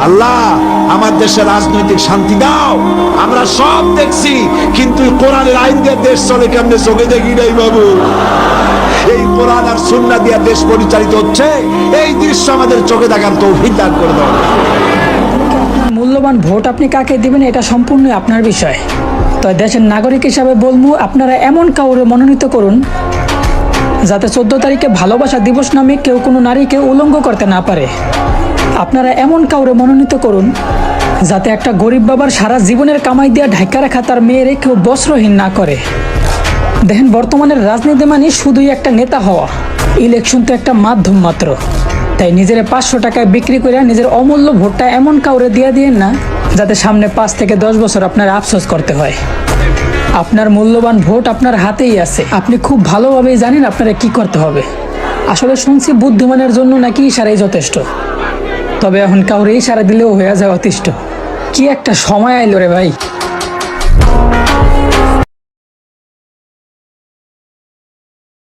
আল্লাহ আমার দেশে রাজনৈতিক শান্তি দাও। আমরা সব দেখছি, কিন্তু কোরআনের আইন দিয়ে দেশ চলে কেমনে চোখে দেখি নাই বাবু। এই কোরআন আর সুন্নাহ দিয়ে দেশ পরিচালিত হচ্ছে, এই দৃশ্য আমাদের চোখে দেখার তৌফিক দান করে দাও। মূল্যবান ভোট আপনি কাকে দিবেন এটা সম্পূর্ণ আপনার বিষয়। তো দেশের নাগরিক হিসাবে বলবো, আপনারা এমন কাউরে মনোনীত করুন যাতে 14 তারিখে ভালোবাসা দিবস নামে কেউ কোনো নারীকে উলঙ্গ করতে না পারে। আপনারা এমন কাউরে মনোনীত করুন যাতে একটা গরিব বাবার সারা জীবনের কামাই দিয়ে ঢাকা রাখা তার মেয়েরে কেউ বস্ত্রহীন না করে। দেখেন, বর্তমানের রাজনীতি মানে শুধুই একটা নেতা হওয়া, ইলেকশন তো একটা মাধ্যম মাত্র। তাই নিজের 500 টাকায় বিক্রি করে নিজের অমূল্য ভোটটা এমন কাউরে দিয়ে দিয়েন না যাতে সামনে 5 থেকে 10 বছর আপনার আফসোস করতে হয়। আপনার মূল্যবান ভোট আপনার হাতেই আছে, আপনি খুব ভালোভাবেই জানেন আপনারা কি করতে হবে। আসলে শুনছি বুদ্ধিমানের জন্য নাকি ইশারাই যথেষ্ট, তবে এখন কাউরে ইশারা দিলেও হয়ে যায় অতিষ্ঠ। কি একটা সময় আইলো রে ভাই।